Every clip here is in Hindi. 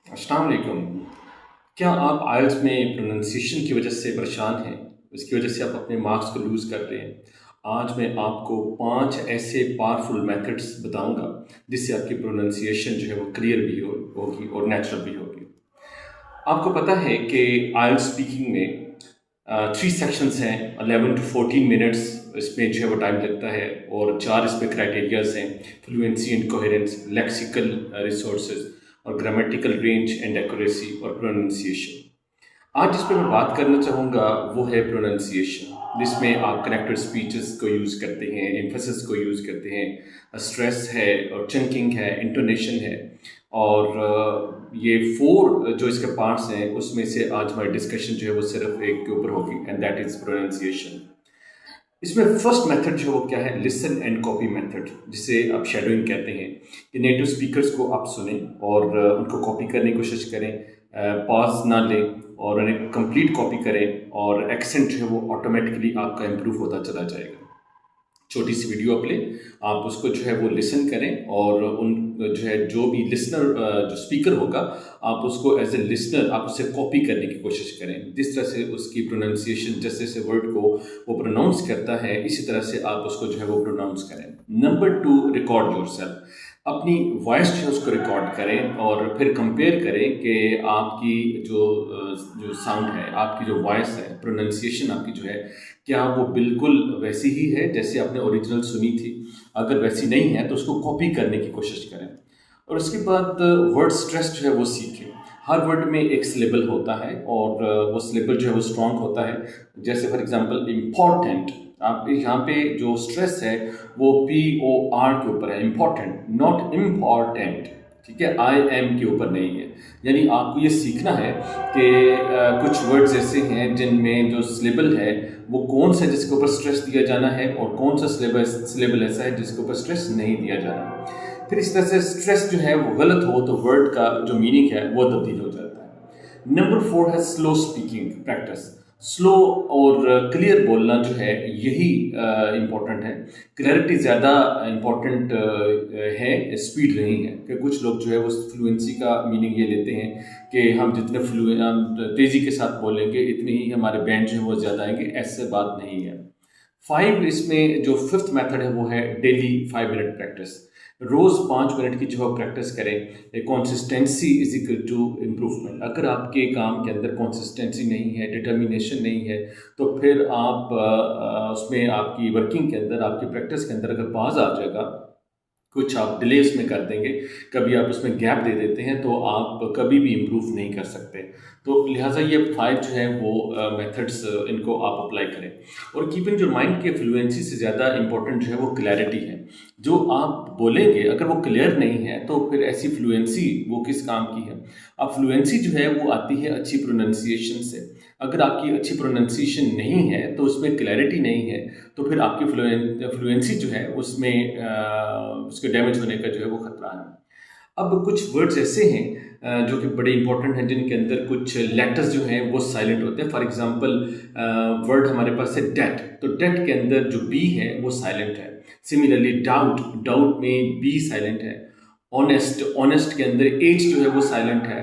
अस्सलाम वालेकुम। क्या आप आइल्स में प्रोनंसिएशन की वजह से परेशान हैं? इसकी वजह से आप अपने मार्क्स को लूज़ कर रहे हैं। आज मैं आपको 5 ऐसे पावरफुल मेथड्स बताऊँगा, जिससे आपकी प्रोनंसिएशन जो है वो क्लियर भी होगी और नेचुरल भी होगी। आपको पता है कि आइल्स स्पीकिंग में 3 सेक्शंस हैं, 11 टू 14 मिनट्स इसमें जो है वो टाइम लगता है और 4 इसमें क्राइटेरियाज़ हैं, fluency and coherence, lexical resources और ग्रामेटिकल रेंज एंड एक्यूरेसी और प्रोनंसिएशन। आज जिस पे मैं बात करना चाहूँगा वो है प्रोनंसिएशन, जिसमें आप कनेक्टेड स्पीचेस को यूज़ करते हैं, एम्फेसिस को यूज़ करते हैं, स्ट्रेस है और चंकिंग है, इंटोनेशन है और ये 4 जो इसके पार्ट्स हैं उसमें से आज हमारी डिस्कशन जो है वो सिर्फ एक के ऊपर होगी एंड दैट इज़ प्रोनंसिएशन। इसमें फर्स्ट मेथड जो वो क्या है, लिसन एंड कॉपी मेथड, जिसे आप शैडोइंग कहते हैं कि नेटिव स्पीकर्स को आप सुने और उनको कॉपी करने की कोशिश करें, पॉज ना लें और उन्हें कंप्लीट कॉपी करें और एक्सेंट जो है वो ऑटोमेटिकली आपका इम्प्रूव होता चला जाएगा। छोटी सी वीडियो आप लें, आप उसको जो है वो लिसन करें और उन जो है जो भी लिसनर जो स्पीकर होगा आप उसको एज ए लिसनर आप उसे कॉपी करने की कोशिश करें। जिस तरह से उसकी प्रोनाउंसिएशन, जैसे जैसे वर्ड को वो प्रोनाउंस करता है इसी तरह से आप उसको जो है वो प्रोनाउंस करें। Number 2, record yourself. अपनी वॉइस जो है उसको रिकॉर्ड करें और फिर कंपेयर करें कि आपकी जो साउंड है, आपकी जो वॉइस है, प्रोनाउंसिएशन आपकी जो है, क्या वो बिल्कुल वैसी ही है जैसे आपने ओरिजिनल सुनी थी। अगर वैसी नहीं है तो उसको कॉपी करने की कोशिश करें और उसके बाद वर्ड स्ट्रेस जो है वो सीखें। हर वर्ड में एक सिलेबल होता है और वो सिलेबल जो है वो स्ट्रॉन्ग होता है। जैसे फॉर एग्जांपल इम्पॉर्टेंट, आप यहाँ पे जो स्ट्रेस है वो POR के ऊपर है, इम्पॉर्टेंट, नॉट इम्पॉर्टेंट। ठीक है, IM के ऊपर नहीं है। यानी आपको ये सीखना है कि कुछ वर्ड्स ऐसे हैं जिनमें जो सिलेबल है वो कौन सा जिसके ऊपर स्ट्रेस दिया जाना है और कौन सा सिलेबल ऐसा है जिसके ऊपर स्ट्रेस नहीं दिया जाना। फिर इस तरह से स्ट्रेस जो है वो गलत हो तो वर्ड का जो मीनिंग है वो तब्दील हो जाता है। नंबर 4 है स्लो स्पीकिंग प्रैक्टिस। स्लो और क्लियर बोलना जो है यही इम्पोर्टेंट है। क्लैरिटी ज़्यादा इम्पोर्टेंट है, स्पीड नहीं है। कि कुछ लोग जो है वो फ्लुएंसी का मीनिंग ये लेते हैं कि हम जितने तेज़ी के साथ बोलेंगे इतनी ही हमारे बैंड जो है वो ज़्यादा आएंगे। ऐसे बात नहीं है। 5 इसमें जो फिफ्थ मेथड है वो है डेली 5 मिनट प्रैक्टिस। रोज़ 5 मिनट की जो प्रैक्टिस करें। Consistency is equal to improvement. अगर आपके काम के अंदर कंसिस्टेंसी नहीं है, डिटर्मिनेशन नहीं है, तो फिर आप उसमें आपकी वर्किंग के अंदर, आपकी प्रैक्टिस के अंदर अगर बाज आ जाएगा, कुछ आप डिले उसमें कर देंगे, कभी आप उसमें गैप दे देते हैं, तो आप कभी भी इम्प्रूव नहीं कर सकते। तो लिहाजा ये 5 जो है वो मेथड्स इनको आप अप्लाई करें और कीप इन योर माइंड के फ्लुएंसी से ज़्यादा इंपॉर्टेंट जो है वो क्लैरिटी है। जो आप बोलेंगे अगर वो क्लियर नहीं है तो फिर ऐसी फ्लुएंसी वो किस काम की है। अब फ्लुएंसी जो है वो आती है अच्छी प्रोनाउंसिएशन से। अगर आपकी अच्छी प्रोनाउंसिएशन नहीं है तो उसमें क्लैरिटी नहीं है, तो फिर आपकी फ्लुएंसी जो है उसमें उसके डैमेज होने का जो है वो खतरा है। अब कुछ वर्ड्स ऐसे हैं जो कि बड़े इंपॉर्टेंट हैं जिनके अंदर कुछ लेटर्स जो हैं वो साइलेंट होते हैं। फॉर एग्जांपल वर्ड हमारे पास है डेट, तो डेट के अंदर जो बी है वो साइलेंट है। सिमिलरली डाउट, डाउट में बी साइलेंट है। ऑनेस्ट, ऑनेस्ट के अंदर एच जो है वो साइलेंट है।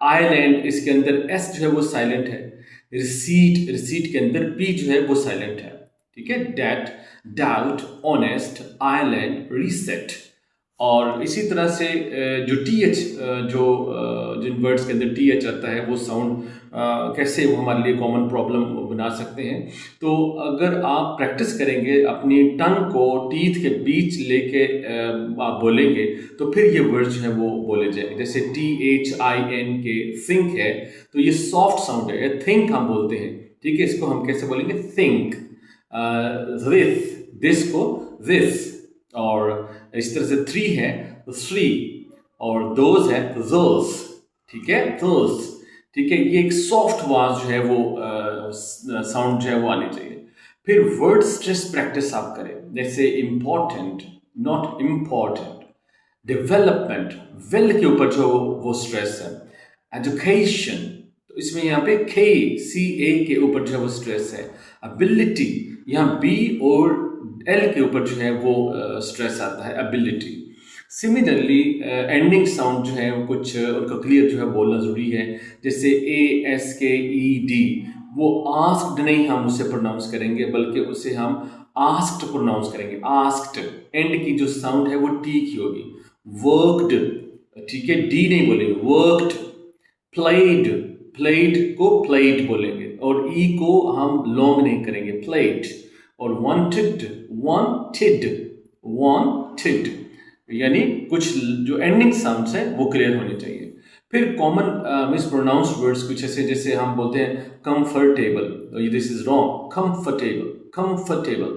आइलैंड, इसके अंदर एस जो है वो साइलेंट है। रिसीट, रिसीट के अंदर पी जो है वो साइलेंट है। ठीक है, date, doubt, honest, island, reset. और इसी तरह से जो TH, जो जिन वर्ड्स के अंदर TH आता है वो साउंड कैसे वो हमारे लिए कॉमन प्रॉब्लम बना सकते हैं। तो अगर आप प्रैक्टिस करेंगे, अपनी टंग को टीथ के बीच लेके आप बोलेंगे, तो फिर ये वर्ड्स जो है वो बोले जाएंगे। जैसे THIN के थिंक है, तो ये सॉफ्ट साउंड है, थिंक हम बोलते हैं। ठीक है, इसको हम कैसे बोलेंगे, थिंक। दिस को दिस। और इस तरह से 3 है तो 3 और दोज है तो those। ठीक है, those। ठीक है, ये एक सॉफ्ट आवाज जो है वो साउंड जो है वो आनी चाहिए। फिर वर्ड स्ट्रेस प्रैक्टिस आप करें, जैसे important, not important. Development, well के ऊपर जो वो स्ट्रेस है। एजुकेशन, तो इसमें यहाँ पे CA के ऊपर जो है वो स्ट्रेस है। एबिलिटी, यहाँ B और L के ऊपर जो है वो स्ट्रेस आता है, एबिलिटी। सिमिलरली एंडिंग साउंड जो है वो कुछ उनका क्लियर जो है बोलना ज़रूरी है। जैसे ASKED, वो आस्क्ड नहीं हम उसे प्रोनाउंस करेंगे, बल्कि उसे हम आस्क्ड प्रोनाउंस करेंगे। आस्क्ड, एंड की जो साउंड है वो टी की होगी। वर्कड, ठीक है, डी नहीं बोलेंगे, वर्कड। प्लेड, प्लेड को प्लेड बोलेंगे, और ई को हम लॉन्ग नहीं करेंगे, प्लेड। और वांटेड, वांटेड, वांटेड, यानी कुछ जो एंडिंग साउंड्स हैं वो क्लियर होने चाहिए। फिर कॉमन मिसप्रोनाउंस्ड वर्ड्स कुछ ऐसे, जैसे हम बोलते हैं कंफर्टेबल, तो this is wrong, comfortable, comfortable,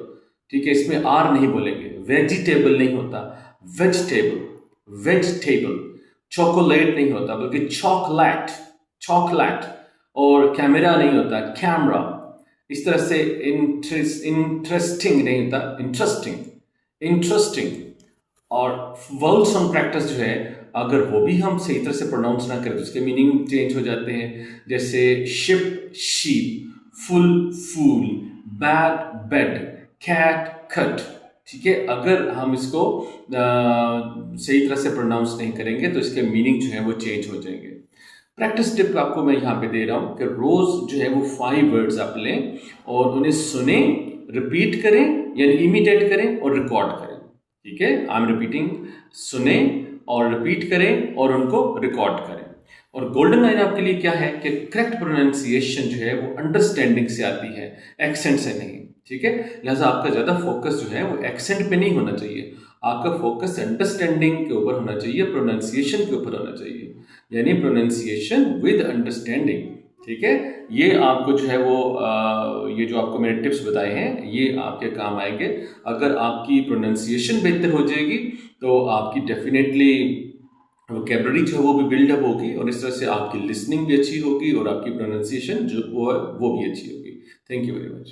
ठीक है, इसमें आर नहीं बोलेंगे। वेजिटेबल नहीं होता, वेजिटेबल, वेजिटेबल। चॉकोलेट नहीं होता, बल्कि चॉकलेट, चॉकलेट। और कैमरा नहीं होता, कैमरा। इस तरह से इंटरेस्टिंग नहीं होता, इंटरेस्टिंग, इंटरेस्टिंग। और वर्ड्स ऑन प्रैक्टिस जो है, अगर वो भी हम सही तरह से प्रोनाउंस ना करें तो उसके मीनिंग चेंज हो जाते हैं। जैसे शिप, शीप, फुल, फूल, बैड, बेड, कैट, कट, ठीक है। अगर हम इसको सही तरह से प्रोनाउंस नहीं करेंगे तो इसके मीनिंग जो है वो चेंज हो जाएंगे। प्रैक्टिस टिप आपको मैं यहाँ पे दे रहा हूँ कि रोज जो है वो 5 वर्ड्स आप लें और उन्हें सुने, रिपीट करें, यानी इमिटेट करें और रिकॉर्ड करें, ठीक है। आई एम रिपीटिंग, सुने और रिपीट करें और उनको रिकॉर्ड करें। और गोल्डन लाइन आपके लिए क्या है कि करेक्ट प्रोनाउंसिएशन जो है वो अंडरस्टैंडिंग से आती है, एक्सेंट से नहीं, ठीक है। लिहाजा आपका ज़्यादा फोकस जो है वो एक्सेंट पे नहीं होना चाहिए, आपका फोकस अंडरस्टैंडिंग के ऊपर होना चाहिए, प्रोनाउंसिएशन के ऊपर होना चाहिए, यानी प्रोनाउंसिएशन विद अंडरस्टैंडिंग, ठीक है। ये आपको जो है वो ये जो आपको मैंने टिप्स बताए हैं ये आपके काम आएंगे। अगर आपकी प्रोनाउंसिएशन बेहतर हो जाएगी तो आपकी डेफिनेटली वोकैबुलरी जो है वो भी बिल्डअप होगी, और इस तरह से आपकी लिसनिंग भी अच्छी होगी और आपकी प्रोनाउंसिएशन जो वो है वो भी अच्छी होगी। Thank you very much.